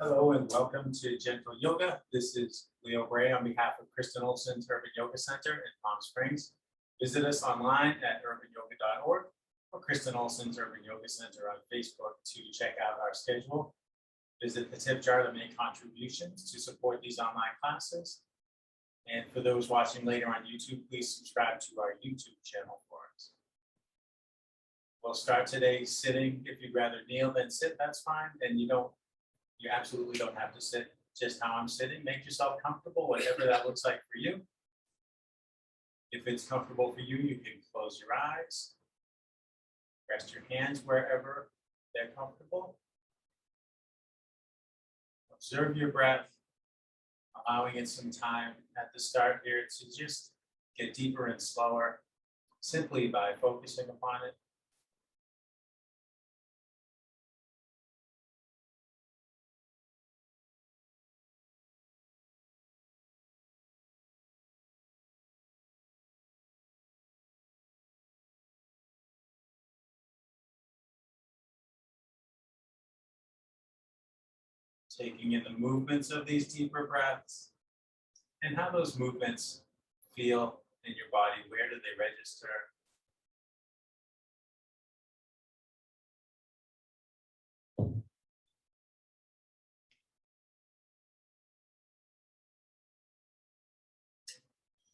Hello and welcome to Gentle Yoga. This is Leo Gray on behalf of Kristen Olson's Urban Yoga Center in Palm Springs. Visit us online at urbanyoga.org or Kristen Olson's Urban Yoga Center on Facebook to check out our schedule. Visit the tip jar to make contributions to support these online classes. And for those watching later on YouTube, please subscribe to our YouTube channel for us. We'll start today sitting. If you'd rather kneel than sit, that's fine. And you absolutely don't have to sit just how I'm sitting. Make yourself comfortable, whatever that looks like for you. If it's comfortable for you, you can close your eyes. Rest your hands wherever they're comfortable. Observe your breath, allowing it some time at the start here to just get deeper and slower simply by focusing upon it. Taking in the movements of these deeper breaths and how those movements feel in your body. Where do they register?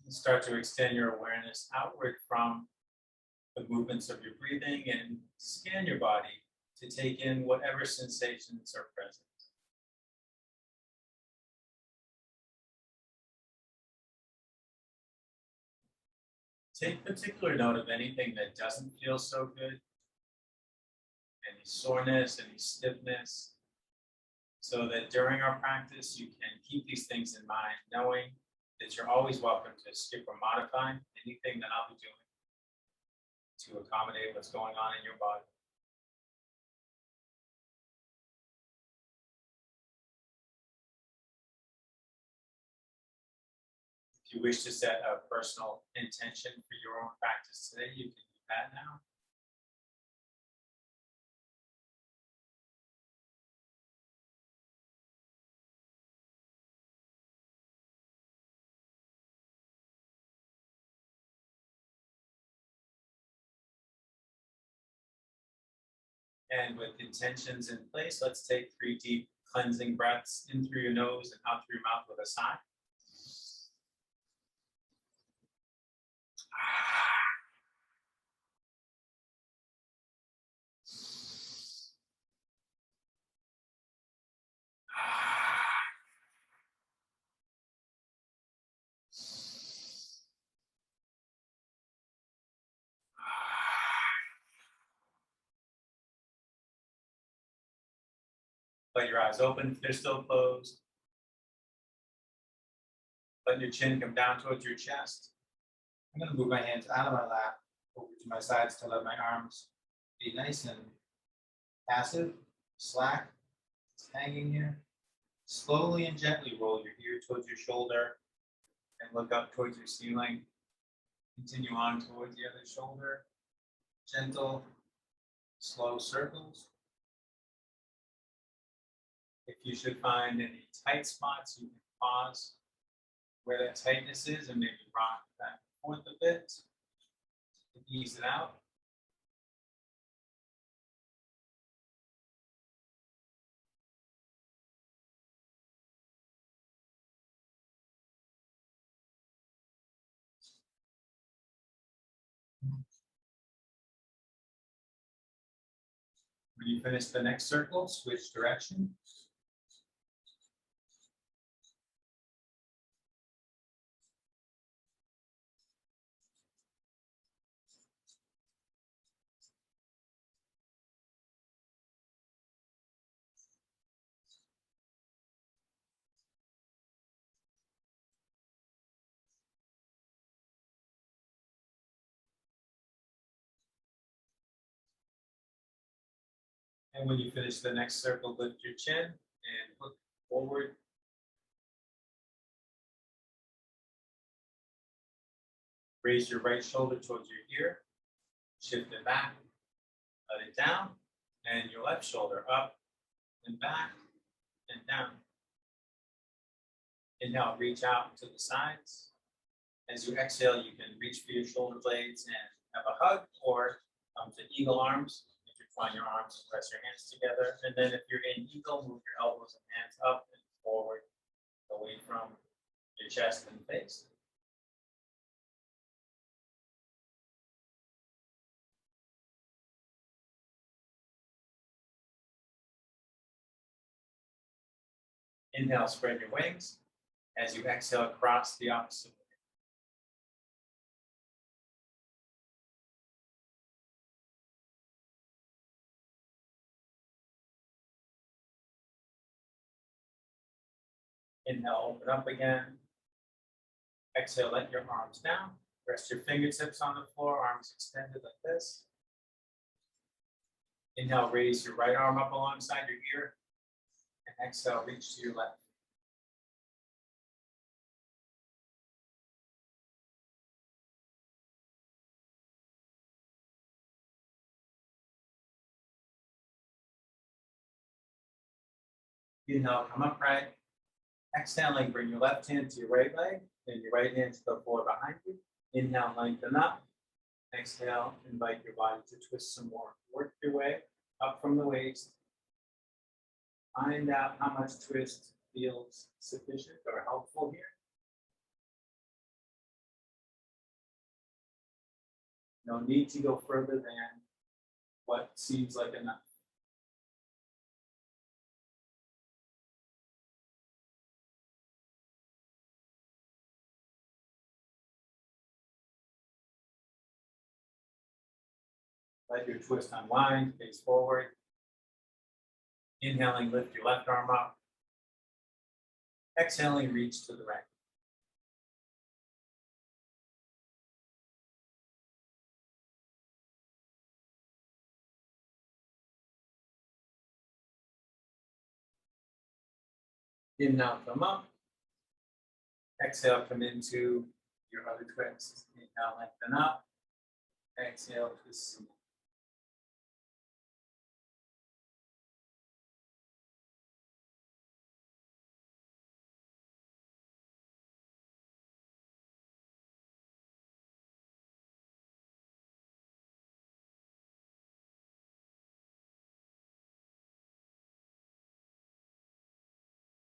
Start to extend your awareness outward from the movements of your breathing and scan your body to take in whatever sensations are present. Take particular note of anything that doesn't feel so good, any soreness, any stiffness, so that during our practice you can keep these things in mind, knowing that you're always welcome to skip or modify anything that I'll be doing to accommodate what's going on in your body. If you wish to set a personal intention for your own practice today, you can do that now. And with intentions in place, let's take 3 deep cleansing breaths in through your nose and out through your mouth with a sigh. Let your eyes open if they're still closed. Let your chin come down towards your chest. I'm going to move my hands out of my lap over to my sides to let my arms be nice and passive, slack, just hanging here. Slowly and gently roll your ear towards your shoulder and look up towards your ceiling. Continue on towards the other shoulder. Gentle, slow circles. If you should find any tight spots, you can pause where that tightness is and maybe rock back and forth a bit to ease it out. When you finish the next circle, switch direction. And when you finish the next circle, lift your chin and look forward. Raise your right shoulder towards your ear. Shift it back. Let it down. And your left shoulder up and back and down. Inhale, reach out to the sides. As you exhale, you can reach for your shoulder blades and have a hug, or come to eagle arms. Intertwine your arms and press your hands together. And then if you're in eagle, move your elbows and hands up and forward, away from your chest and face. Inhale, spread your wings. As you exhale, cross the opposite way. Inhale, open up again. Exhale, let your arms down. Rest your fingertips on the floor, arms extended like this. Inhale, raise your right arm up alongside your ear. And exhale, reach to your left. Inhale, come upright. Exhaling, bring your left hand to your right leg, and your right hand to the floor behind you. Inhale, lengthen up. Exhale, invite your body to twist some more. Work your way up from the waist. Find out how much twist feels sufficient or helpful here. No need to go further than what seems like enough. Let your twist unwind, face forward. Inhaling, lift your left arm up. Exhaling, reach to the right. Inhale, come up. Exhale, come into your other twist. Inhale, lengthen up. Exhale, twist some more.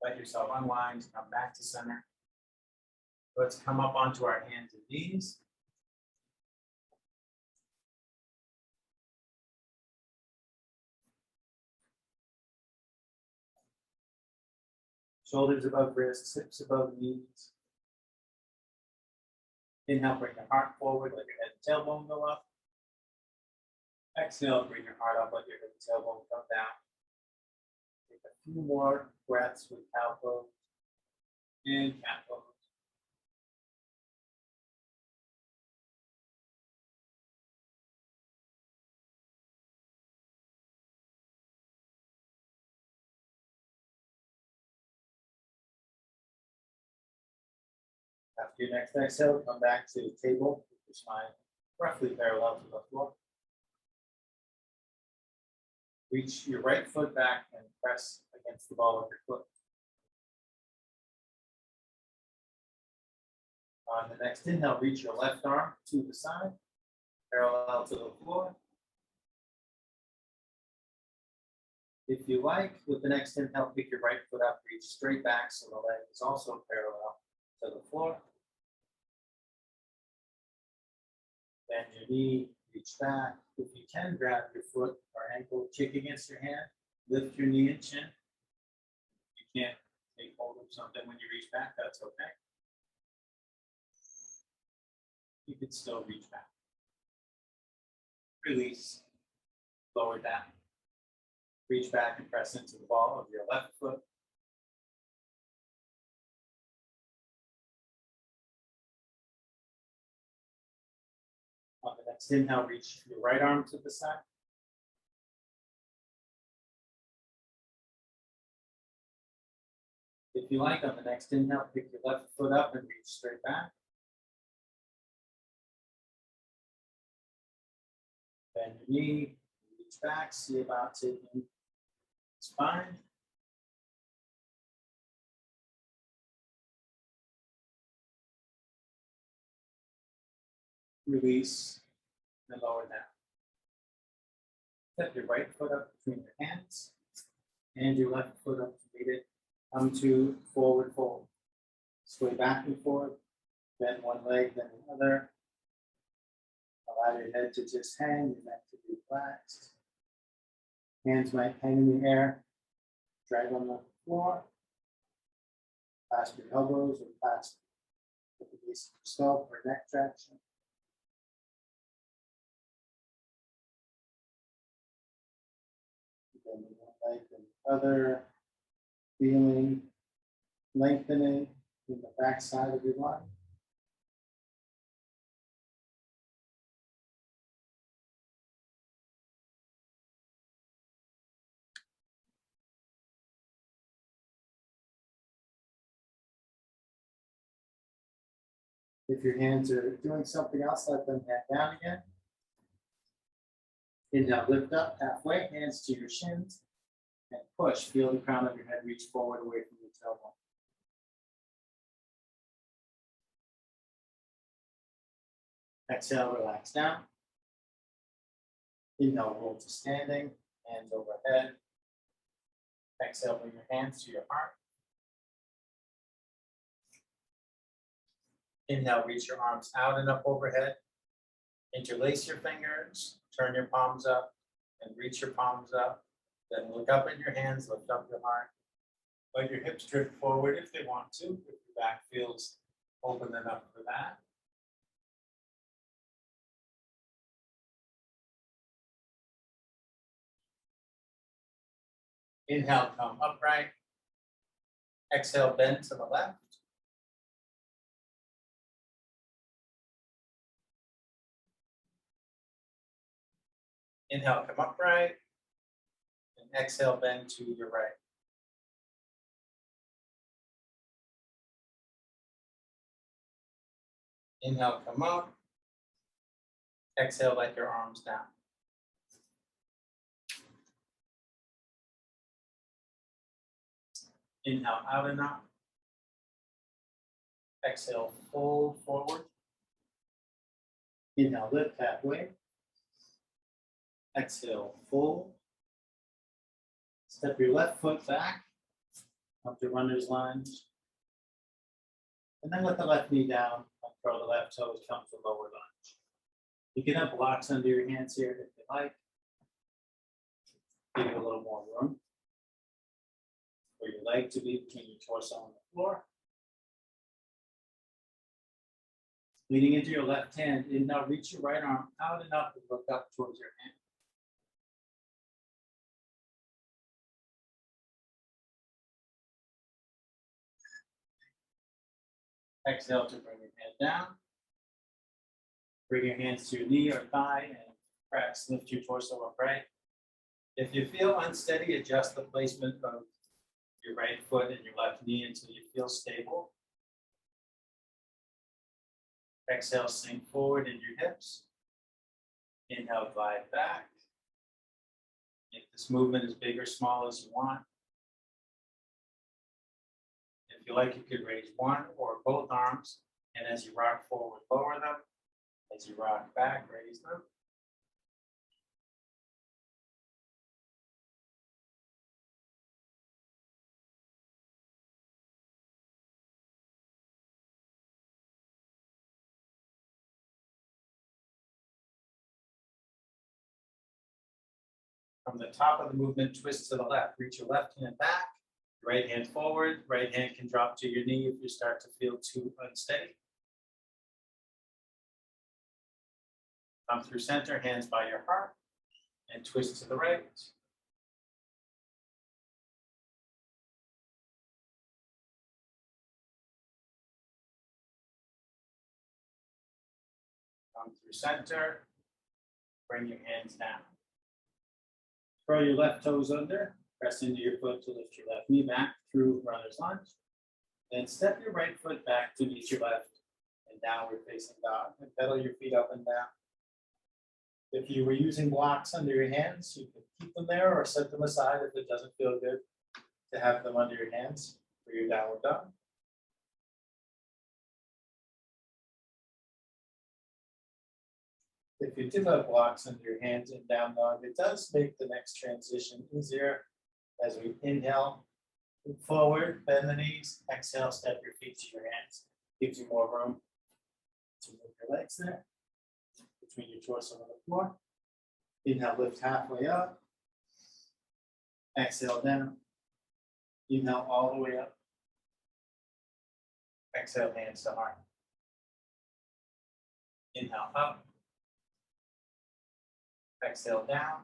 Let yourself unwind, come back to center. Let's come up onto our hands and knees. Shoulders above wrists, hips above knees. Inhale, bring your heart forward, let your head and tailbone go up. Exhale, bring your heart up, let your head and tailbone come down. Take a few more breaths with cow pose and cat pose. After your next exhale, come back to the table with your spine roughly parallel to the floor. Reach your right foot back and press against the ball of your foot. On the next inhale, reach your left arm to the side, parallel to the floor. If you like, with the next inhale, pick your right foot up, reach straight back so the leg is also parallel to the floor. Bend your knee, reach back. If you can, grab your foot or ankle, kick against your hand, lift your knee and chin. If you can't take hold of something when you reach back, that's okay. You can still reach back. Release, lower down. Reach back and press into the ball of your left foot. On the next inhale, reach your right arm to the side. If you like, on the next inhale, pick your left foot up and reach straight back. Bend your knee, reach back, see about taking spine. release, and lower down. Step your right foot up between your hands and your left foot up to meet it. Come to forward fold. Sway back and forth, bend one leg, then the other. Allow your head to just hang, your neck to be relaxed. Hands might hang in the air, drag on the floor. Clasp your elbows or clasp at the base of your skull for neck traction. Then one leg, then the other. Feeling lengthening in the back side of your line. If your hands are doing something else, let them head down again. Inhale, lift up halfway, hands to your shins, and push. Feel the crown of your head reach forward away from your tailbone. Exhale, relax down. Inhale, roll to standing, hands overhead. Exhale, bring your hands to your heart. Inhale, reach your arms out and up overhead. Interlace your fingers, turn your palms up, and reach your palms up. Then look up at your hands, lift up your heart. Let your hips drift forward if they want to, if your back feels open enough for that. Inhale, come upright. Exhale, bend to the left. Inhale, come upright. And exhale, bend to your right. Inhale, come up. Exhale, let your arms down. Inhale, out and up. Exhale, fold forward. Inhale, lift halfway. Exhale, fold. Step your left foot back up to runner's lunge. And then let the left knee down, curl the left toes, come to lower lunge. You can have blocks under your hands here if you like. Give you a little more room for your leg to be between your torso and the floor. Leaning into your left hand, and now reach your right arm out and up and look up towards your hand. Exhale to bring your head down. Bring your hands to your knee or thigh and press, lift your torso upright. If you feel unsteady, adjust the placement of your right foot and your left knee until you feel stable. Exhale, sink forward in your hips. Inhale, glide back. Make this movement as big or small as you want. If you like, you could raise one or both arms, and as you rock forward, lower them. As you rock back, raise them. From the top of the movement, twist to the left. Reach your left hand back, right hand forward. Right hand can drop to your knee if you start to feel too unsteady. Come through center, hands by your heart, and twist to the right. Come through center, bring your hands down. Curl your left toes under, press into your foot to lift your left knee back through runner's lunge. Then step your right foot back to meet your left and downward facing dog, and pedal your feet up and down. If you were using blocks under your hands, you can keep them there or set them aside if it doesn't feel good to have them under your hands for your downward dog. If you develop blocks under your hands in down dog, it does make the next transition easier. As we inhale, move forward, bend the knees, exhale, step your feet to your hands. Gives you more room to move your legs there, between your torso and the floor. Inhale, lift halfway up. Exhale down. Inhale all the way up. Exhale, hands to heart. Inhale up. Exhale down.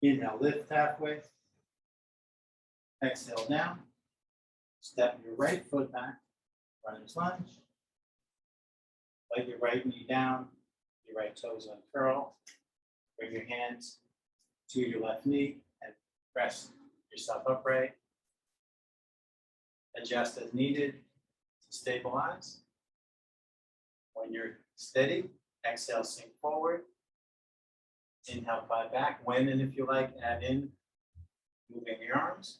Inhale, lift halfway. Exhale down. Step your right foot back. Runner's lunge. Let your right knee down. Your right toes uncurl. Bring your hands to your left knee and press yourself upright. Adjust as needed to stabilize. When you're steady, exhale, sink forward. Inhale, fly back. When and if you like, add in moving the arms.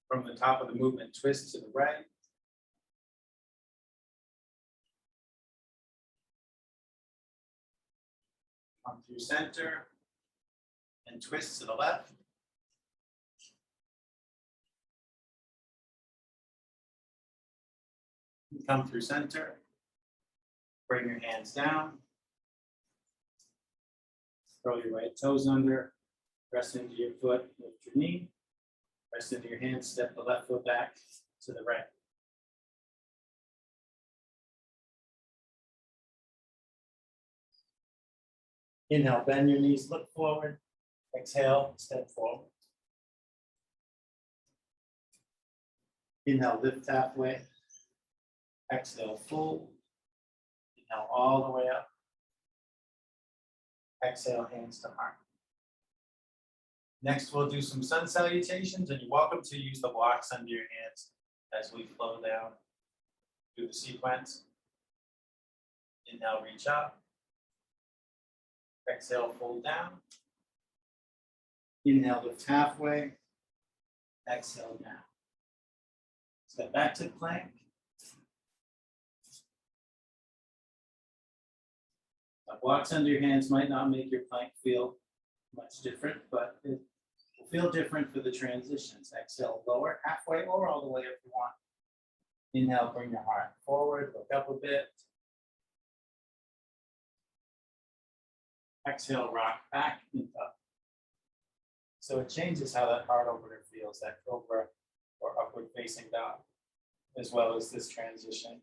From the top of the movement, twist to the right. Come through center and twist to the left. Come through center. Bring your hands down. Throw your right toes under. Press into your foot, lift your knee. Press into your hands, step the left foot back to the right. Inhale, bend your knees, look forward. Exhale, step forward. Inhale, lift halfway. Exhale, fold. Inhale, all the way up. Exhale, hands to heart. Next, we'll do some sun salutations, and you're welcome to use the blocks under your hands as we flow down through the sequence. Inhale, reach up. Exhale, fold down. Inhale, lift halfway. Exhale, down. Step back to plank. The blocks under your hands might not make your plank feel much different, but it will feel different for the transitions. Exhale, lower, halfway, or all the way if you want. Inhale, bring your heart forward, look up a bit. Exhale, rock back and up. So it changes how that heart opener feels, that cobra or upward facing dog, as well as this transition.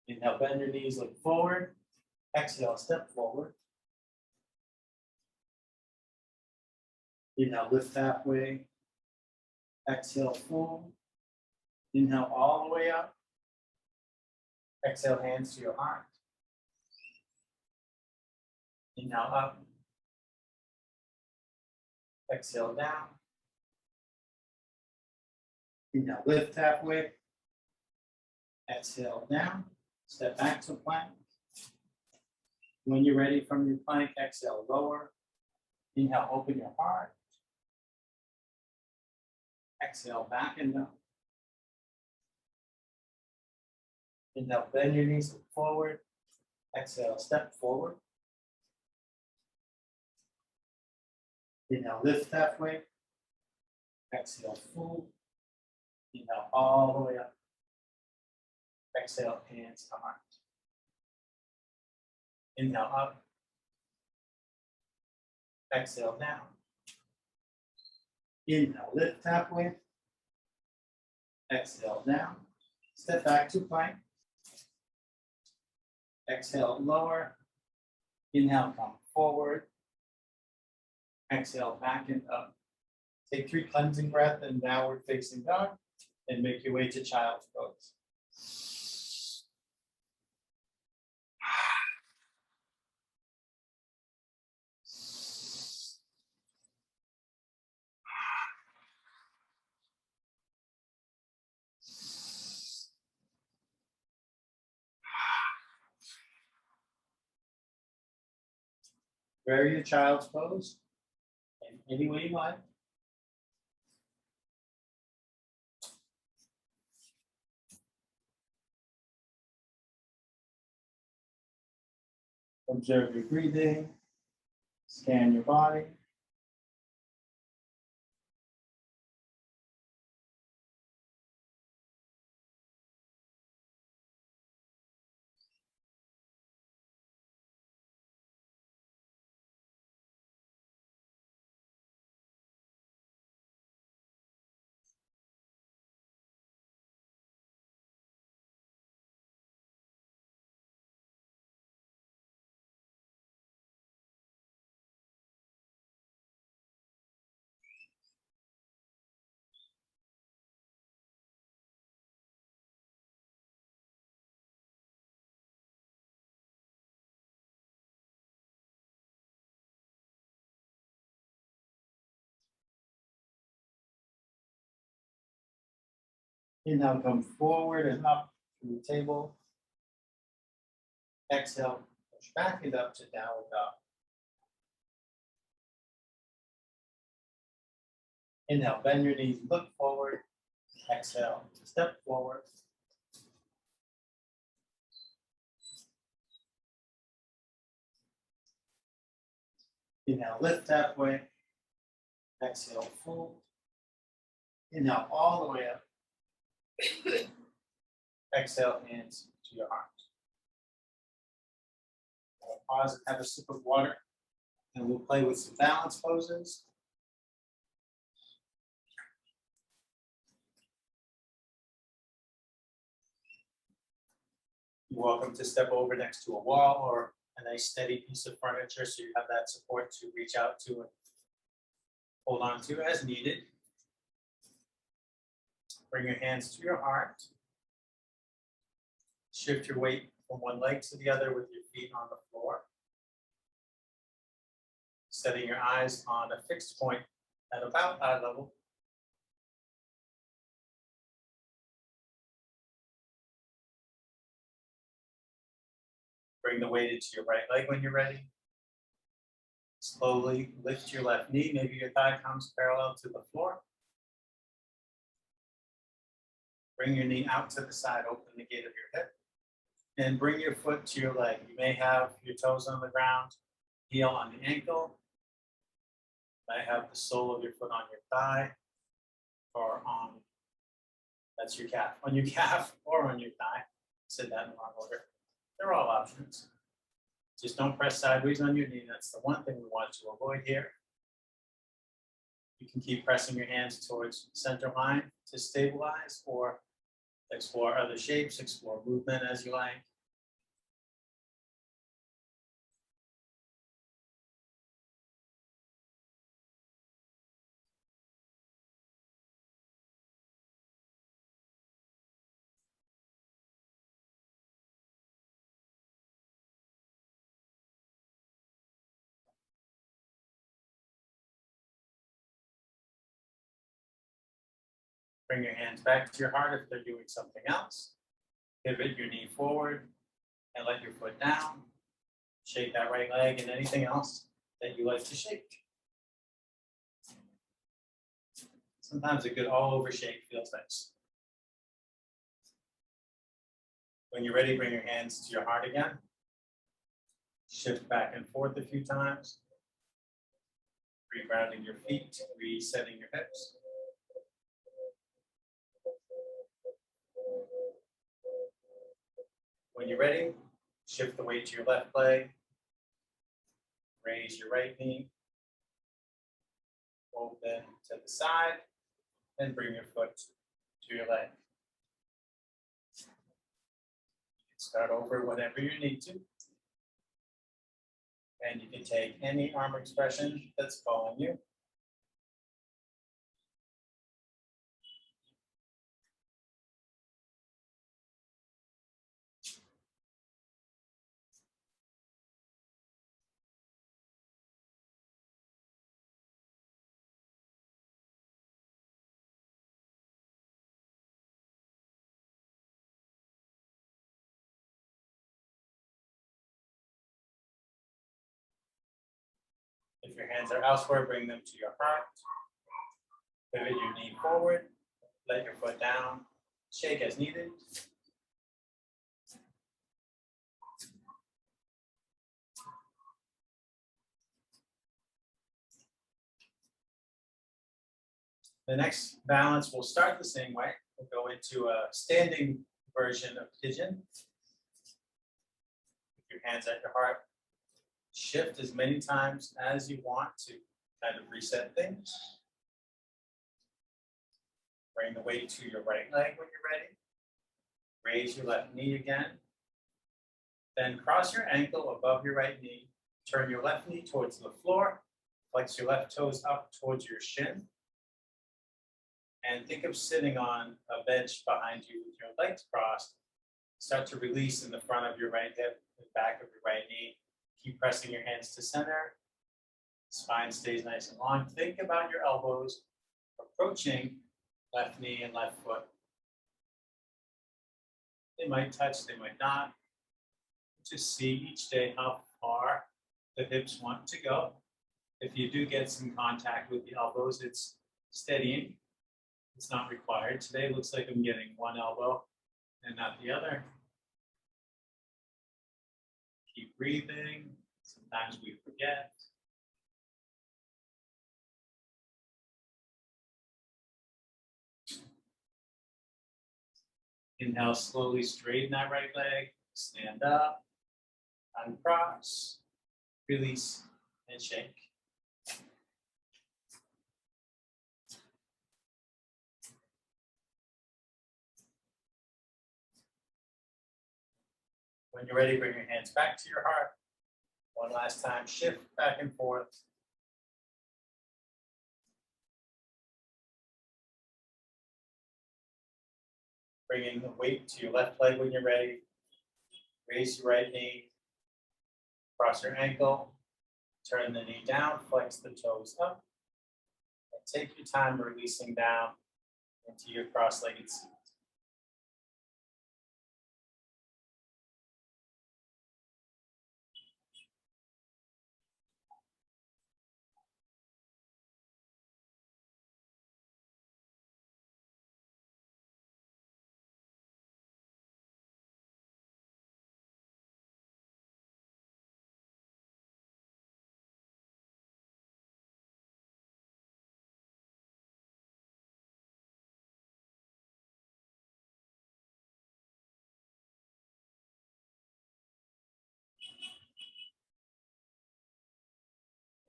Inhale, bend your knees, look forward. Exhale, step forward. Inhale, lift halfway. Exhale, fold. Inhale, all the way up. Exhale, hands to your heart. Inhale, up. Exhale, down. Inhale, lift halfway. Exhale, down. Step back to plank. When you're ready from your plank, exhale, lower. Inhale, open your heart. Exhale, back and up. Inhale, bend your knees forward. Exhale, step forward. Inhale, lift halfway. Exhale, fold. Inhale, all the way up. Exhale, hands to heart. Inhale, up. Exhale, down. Inhale, lift halfway. Exhale, down. Step back to plank. Exhale, lower. Inhale, come forward. Exhale, back and up. Take 3 cleansing breaths and downward facing dog, and make your way to child's pose. Vary your child's pose in any way you like. Observe your breathing, scan your body. Inhale, come forward and up through the table. Exhale, push back and up to downward dog. Inhale, bend your knees, look forward. Exhale, step forward. Inhale, lift halfway. Exhale, fold. Inhale, all the way up. Exhale, hands to your heart. Pause and have a sip of water, and we'll play with some balance poses. You're welcome to step over next to a wall or a nice steady piece of furniture so you have that support to reach out to and hold on to as needed. Bring your hands to your heart. Shift your weight from one leg to the other with your feet on the floor. Setting your eyes on a fixed point at about eye level. Bring the weight into your right leg when you're ready. Slowly lift your left knee. Maybe your thigh comes parallel to the floor. Bring your knee out to the side, open the gate of your hip. And bring your foot to your leg. You may have your toes on the ground, heel on the ankle. You might have the sole of your foot on your thigh or on, that's your calf, on your calf or on your thigh. Said that in the wrong order. They're all options. Just don't press sideways on your knee. That's the one thing we want to avoid here. You can keep pressing your hands towards center line to stabilize or explore other shapes, explore movement as you like. Bring your hands back to your heart if they're doing something else. Pivot your knee forward and let your foot down. Shake that right leg and anything else that you like to shake. Sometimes a good all-over shake feels nice. When you're ready, bring your hands to your heart again. Shift back and forth a few times. Regrounding your feet, resetting your hips. When you're ready, shift the weight to your left leg. Raise your right knee. Open to the side. And bring your foot to your leg. Start over whenever you need to. And you can take any arm expression that's calling you. your hands are elsewhere, bring them to your heart. Pivot your knee forward, let your foot down, shake as needed. The next balance will start the same way. We'll go into a standing version of pigeon. With your hands at your heart. Shift as many times as you want to kind of reset things. Bring the weight to your right leg when you're ready. Raise your left knee again. Then cross your ankle above your right knee. Turn your left knee towards the floor. Flex your left toes up towards your shin. And think of sitting on a bench behind you with your legs crossed. Start to release in the front of your right hip and back of your right knee. Keep pressing your hands to center. Spine stays nice and long. Think about your elbows approaching left knee and left foot. They might touch, they might not. Just see each day how far the hips want to go. If you do get some contact with the elbows, it's steadying. It's not required. Today looks like I'm getting one elbow and not the other. Keep breathing. Sometimes we forget. Inhale, slowly straighten that right leg. Stand up, uncross, release, and shake. When you're ready, bring your hands back to your heart. One last time, shift back and forth. Bringing the weight to your left leg when you're ready. Raise your right knee. Cross your ankle. Turn the knee down, flex the toes up. And take your time releasing down into your cross-legged seat.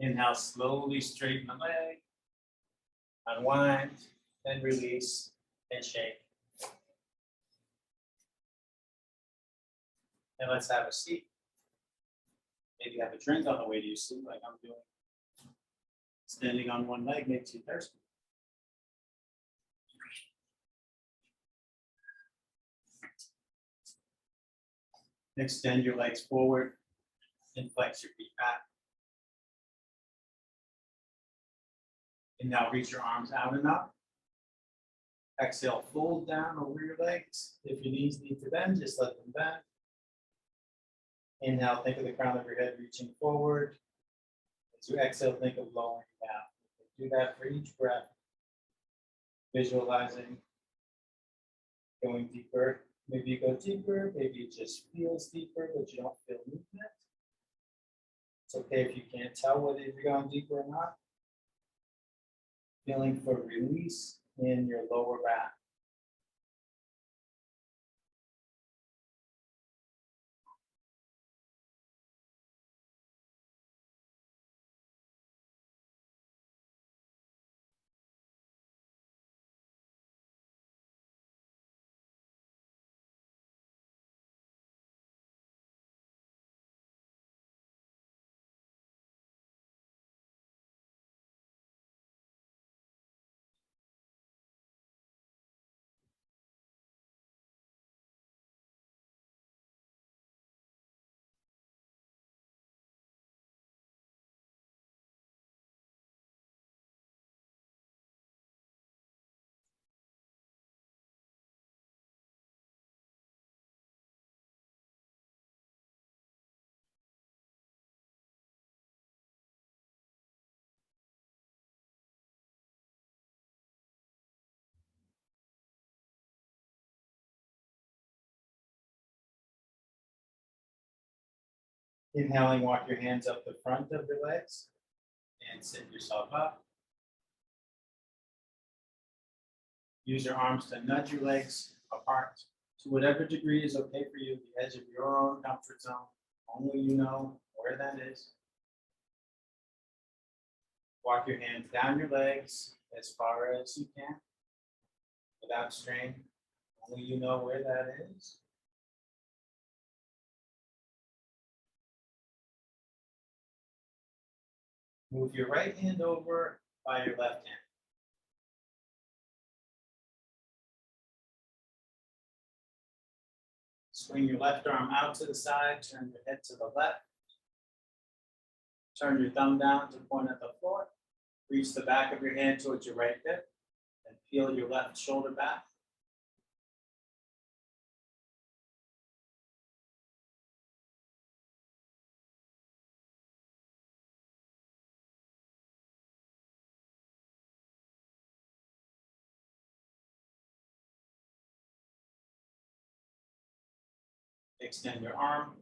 Inhale, slowly straighten the leg. Unwind, then release, and shake. And let's have a seat. Maybe have a drink on the way to your seat like I'm doing. Standing on one leg makes you thirsty. Extend your legs forward and flex your feet back. And now reach your arms out and up. Exhale, fold down over your legs. If your knees need to bend, just let them bend. Inhale, think of the crown of your head reaching forward. As you exhale, think of lowering down. Do that for each breath. Visualizing going deeper. Maybe you go deeper, maybe it just feels deeper, but you don't feel movement. It's okay if you can't tell whether you're going deeper or not. Feeling for release in your lower back. Inhaling, walk your hands up the front of your legs and sit yourself up. Use your arms to nudge your legs apart to whatever degree is okay for you, the edge of your own comfort zone. Only you know where that is. Walk your hands down your legs as far as you can without strain. Only you know where that is. Move your right hand over by your left hand. Swing your left arm out to the side, turn your head to the left. Turn your thumb down to point at the floor. Reach the back of your hand towards your right hip and peel your left shoulder back. Extend your arm.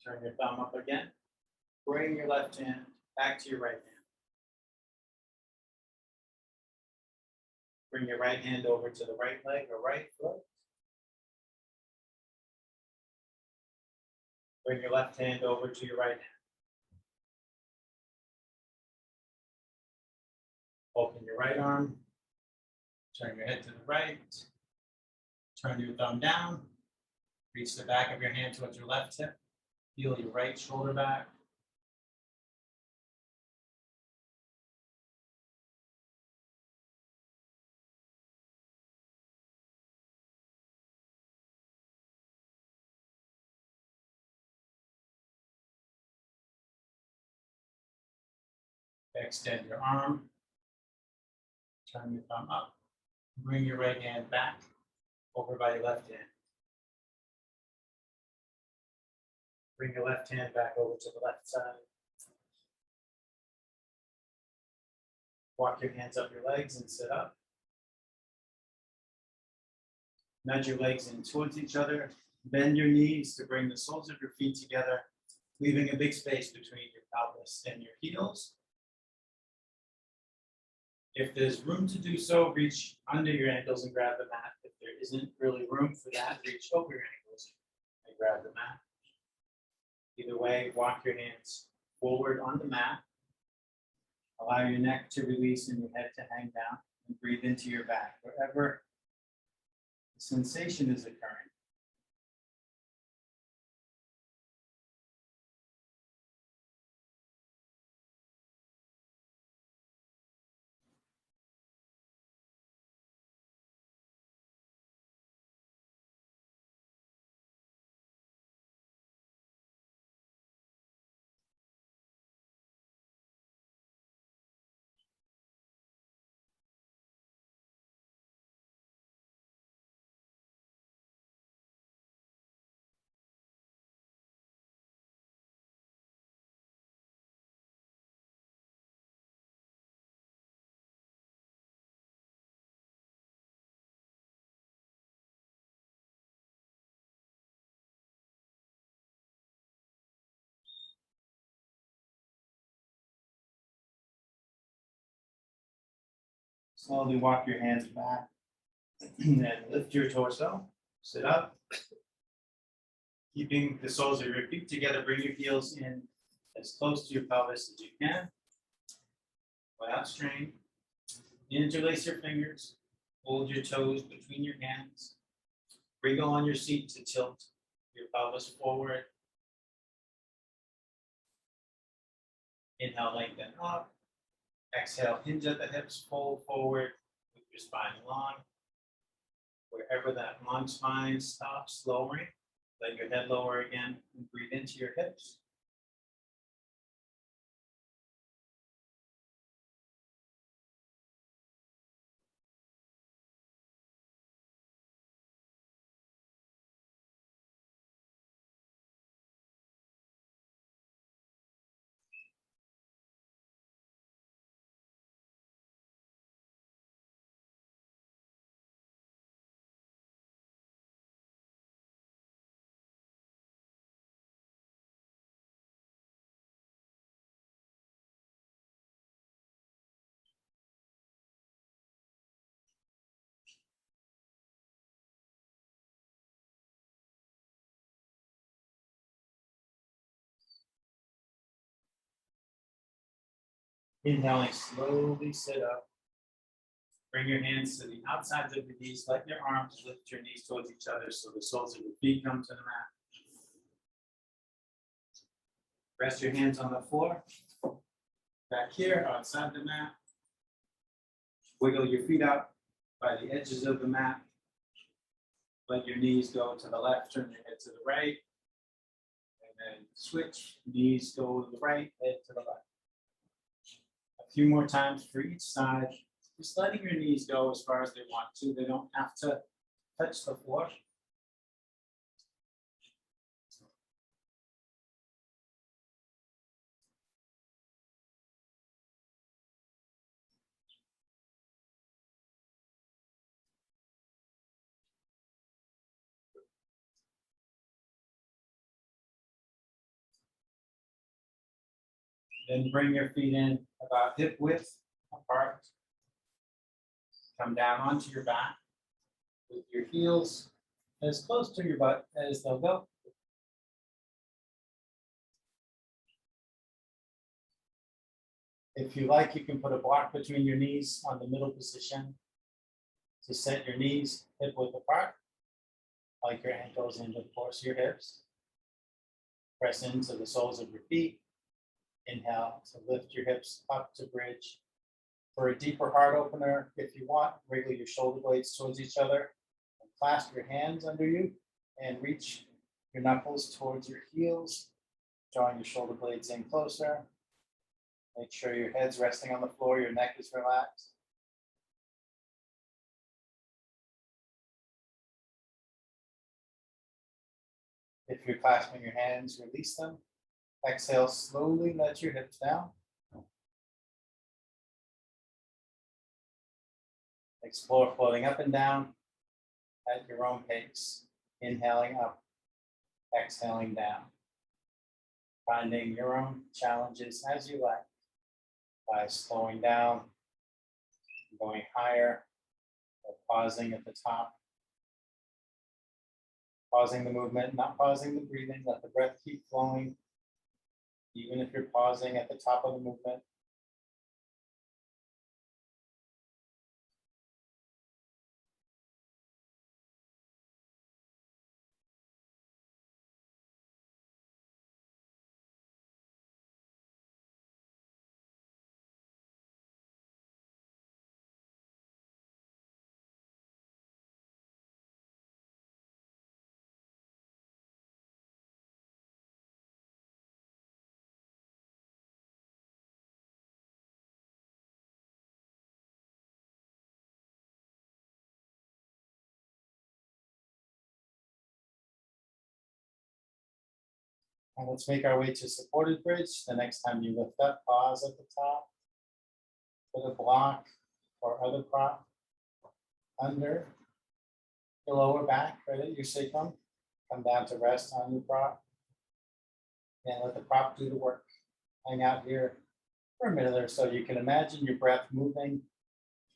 Turn your thumb up again. Bring your left hand back to your right hand. Bring your right hand over to the right leg or right foot. Bring your left hand over to your right hand. Open your right arm. Turn your head to the right. Turn your thumb down. Reach the back of your hand towards your left hip. Peel your right shoulder back. Extend your arm. Turn your thumb up. Bring your right hand back over by your left hand. Bring your left hand back over to the left side. Walk your hands up your legs and sit up. Nudge your legs in towards each other. Bend your knees to bring the soles of your feet together, leaving a big space between your pelvis and your heels. If there's room to do so, reach under your ankles and grab the mat. If there isn't really room for that, reach over your ankles and grab the mat. Either way, walk your hands forward on the mat. Allow your neck to release and your head to hang down, and breathe into your back wherever the sensation is occurring. Slowly walk your hands back and lift your torso. Sit up. Keeping the soles of your feet together, bring your heels in as close to your pelvis as you can without strain. Interlace your fingers. Hold your toes between your hands. Wriggle on your seat to tilt your pelvis forward. Inhale, lengthen up. Exhale, hinge at the hips, fold forward with your spine long. Wherever that long spine stops lowering, let your head lower again and breathe into your hips. Inhaling, slowly sit up. Bring your hands to the outsides of your knees. Let your arms lift your knees towards each other so the soles of your feet come to the mat. Rest your hands on the floor. Back here, outside the mat. Wiggle your feet out by the edges of the mat. Let your knees go to the left, turn your head to the right. And then switch, knees go to the right, head to the left. A few more times for each side. Just letting your knees go as far as they want to. They don't have to touch the floor. Then bring your feet in about hip width apart. Come down onto your back with your heels as close to your butt as they'll go. If you like, you can put a block between your knees on the middle position to set your knees hip width apart, like your ankles into the course of your hips. Press into the soles of your feet. Inhale to lift your hips up to bridge. For a deeper heart opener, if you want, wriggle your shoulder blades towards each other and clasp your hands under you and reach your knuckles towards your heels, drawing your shoulder blades in closer. Make sure your head's resting on the floor, your neck is relaxed. If you're clasping your hands, release them. Exhale, slowly let your hips down. Explore floating up and down at your own pace. Inhaling up, exhaling down. Finding your own challenges as you like by slowing down, going higher, or pausing at the top. Pausing the movement, not pausing the breathing. Let the breath keep flowing, even if you're pausing at the top of the movement. And let's make our way to supported bridge. The next time you lift up, pause at the top. Put a block or other prop under the lower back, right at your sacrum. Come down to rest on your prop. And let the prop do the work. Hang out here for a minute or so. You can imagine your breath moving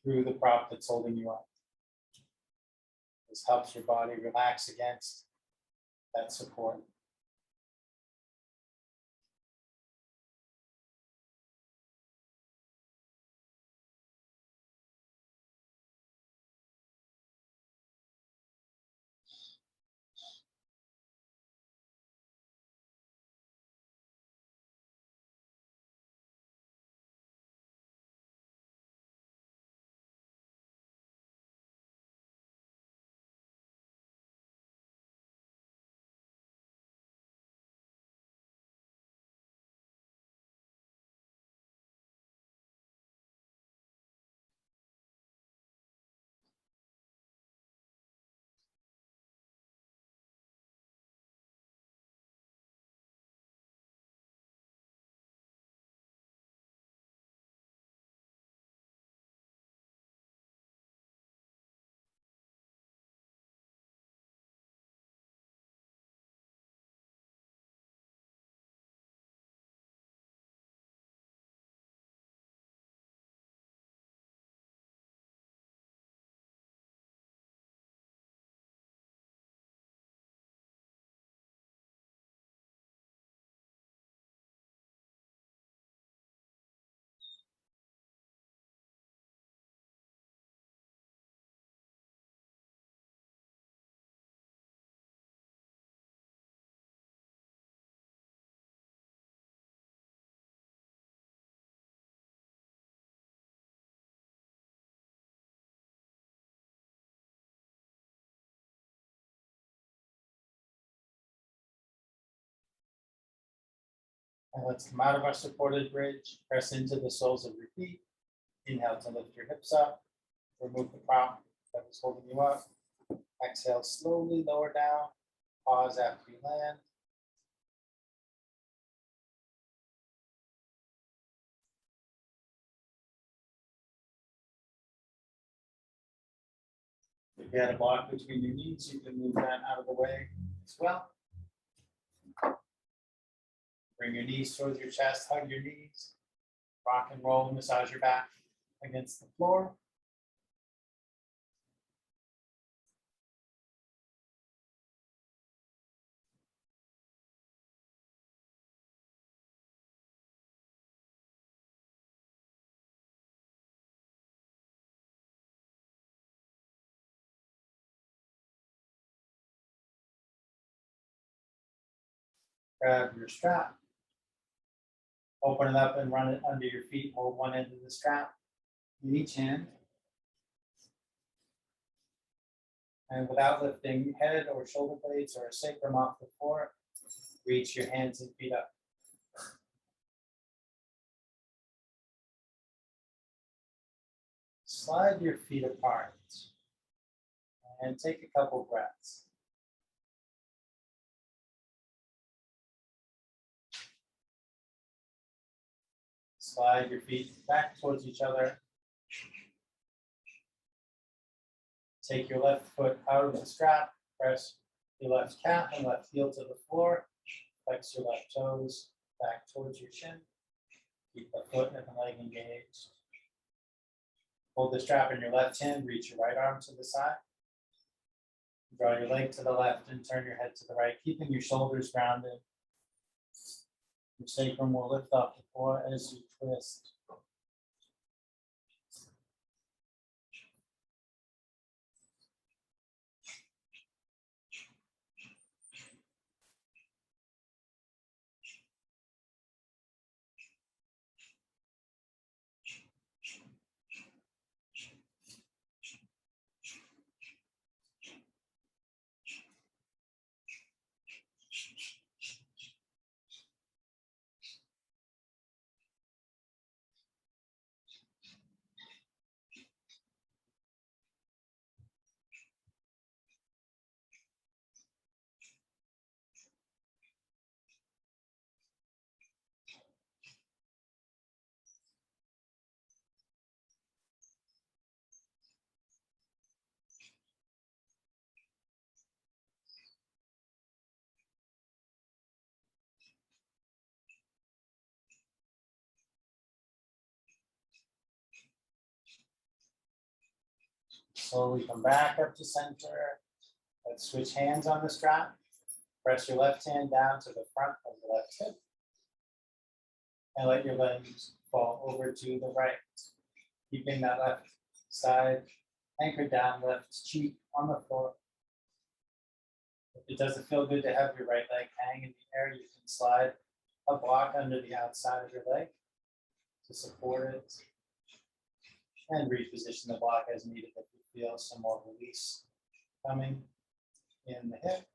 through the prop that's holding you up. This helps your body relax against that support. And let's come out of our supported bridge, press into the soles of your feet. Inhale to lift your hips up, remove the prop that was holding you up. Exhale, slowly lower down, pause after you land. If you had a block between your knees, you can move that out of the way as well. Bring your knees towards your chest, hug your knees, rock and roll, massage your back against the floor. Grab your strap, open it up and run it under your feet. Hold one end of the strap in each hand. And without lifting head or shoulder blades or sacrum off the floor, reach your hands and feet up. Slide your feet apart and take a couple breaths. Slide your feet back towards each other. Take your left foot out of the strap, press your left calf and left heel to the floor. Flex your left toes back towards your shin. Keep the foot and the leg engaged. Hold the strap in your left hand, reach your right arm to the side. Draw your leg to the left and turn your head to the right, keeping your shoulders grounded. Your sacrum will lift off the floor as you twist. Slowly come back up to center. Let's switch hands on the strap. Press your left hand down to the front of the left hip. And let your legs fall over to the right. Keeping that left side anchored down, left cheek on the floor. If it doesn't feel good to have your right leg hang in the air, you can slide a block under the outside of your leg to support it. And reposition the block as needed if you feel some more release coming in the hip.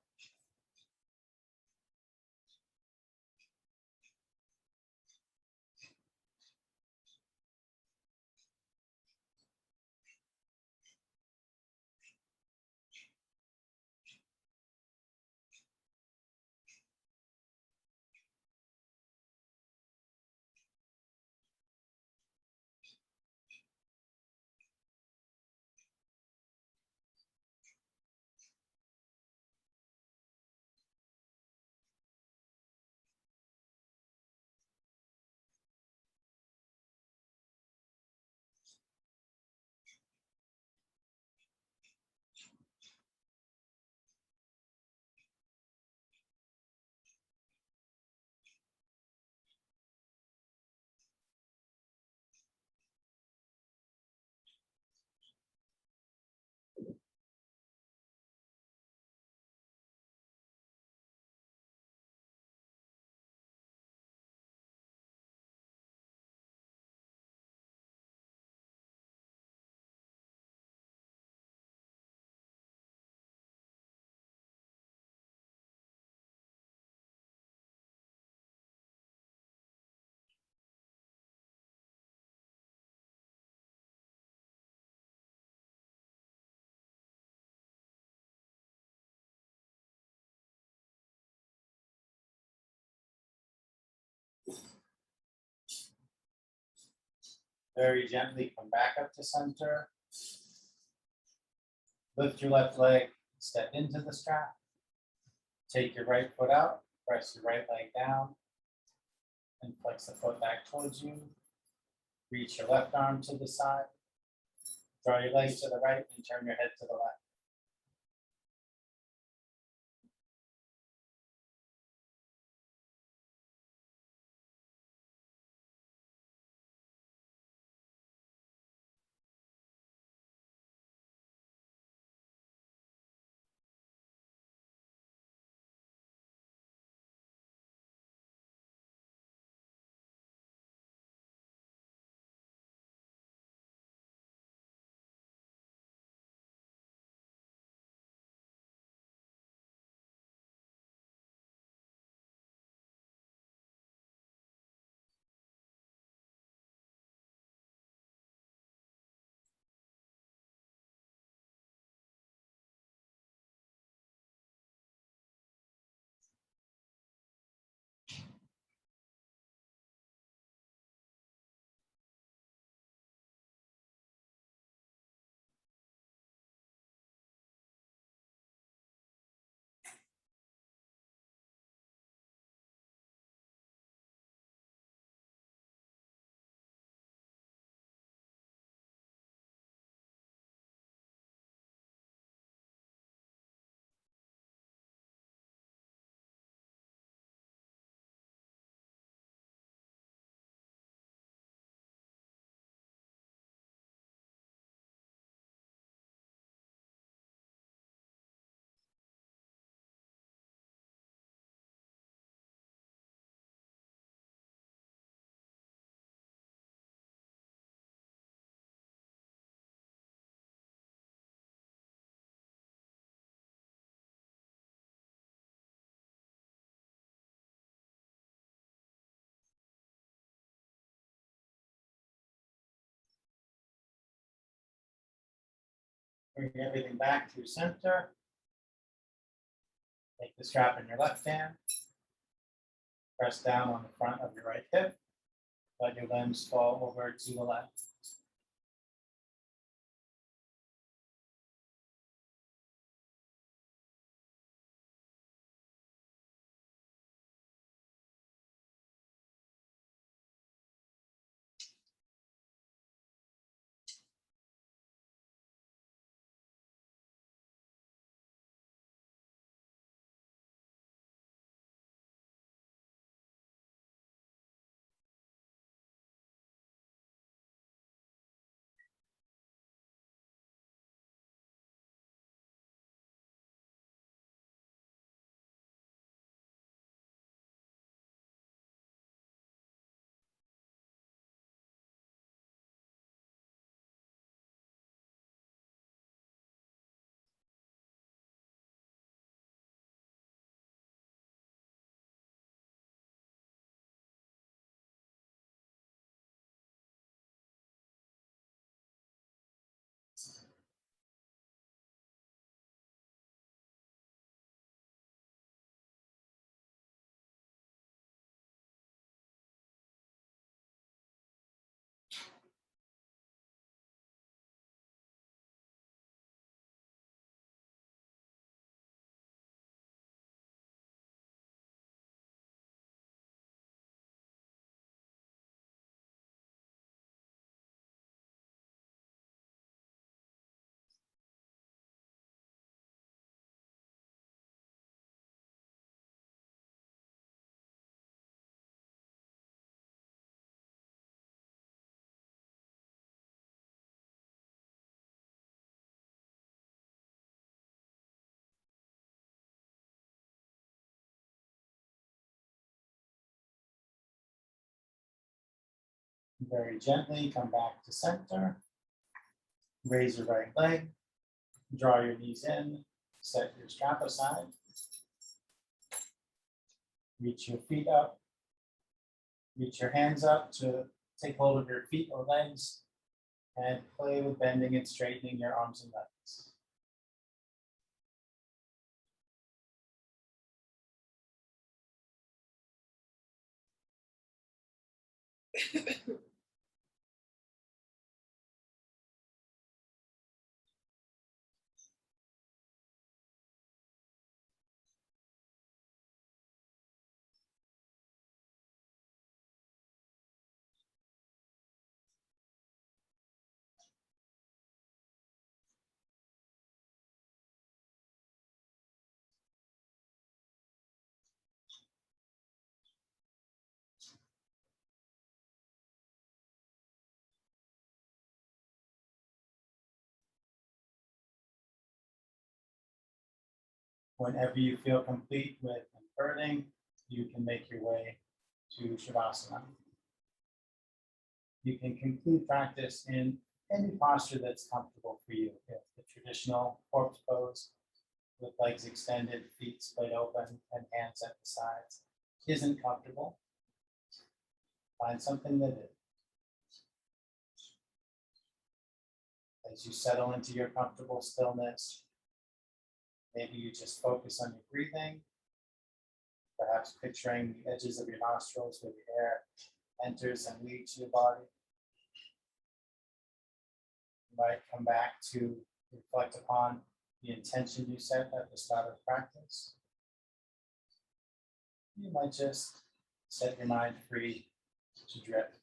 Very gently come back up to center. Lift your left leg, step into the strap. Take your right foot out, press your right leg down, and flex the foot back towards you. Reach your left arm to the side. Draw your leg to the right and turn your head to the left. Bring everything back through center. Take the strap in your left hand. Press down on the front of your right hip. Let your limbs fall over to the left. Very gently come back to center. Raise your right leg. Draw your knees in. Set your strap aside. Reach your feet up. Reach your hands up to take hold of your feet or legs and play with bending and straightening your arms and legs. Whenever you feel complete with inverting, you can make your way to Shavasana. You can conclude practice in any posture that's comfortable for you. If the traditional corpse pose with legs extended, feet splayed open, and hands at the sides isn't comfortable, find something that is. As you settle into your comfortable stillness, maybe you just focus on your breathing, perhaps picturing the edges of your nostrils where the air enters and leaves your body. You might come back to reflect upon the intention you set at the start of practice. You might just set your mind free to drift.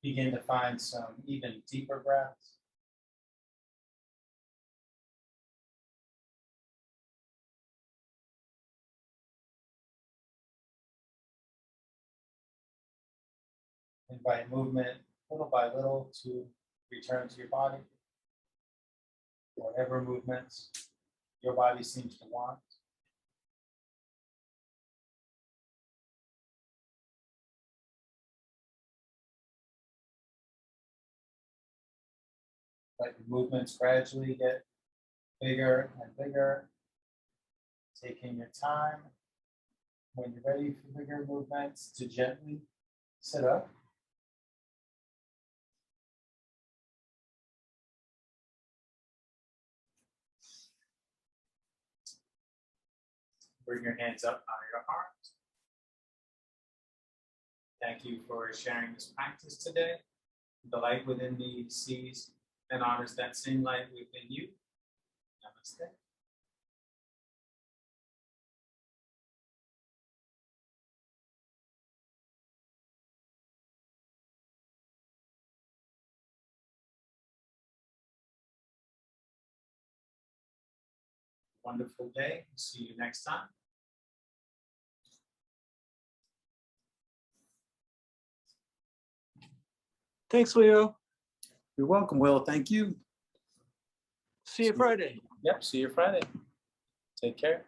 Begin to find some even deeper breaths. Invite movement little by little to return to your body. Whatever movements your body seems to want. Let your movements gradually get bigger and bigger, taking your time. When you're ready for bigger movements, to gently sit up. Bring your hands up on your arms. Thank you for sharing this practice today. The light within me sees and honors that same light within you. Namaste. Wonderful day. See you next time. Thanks, Leo. You're welcome, Will. Thank you. See you Friday. Yep, see you Friday. Take care.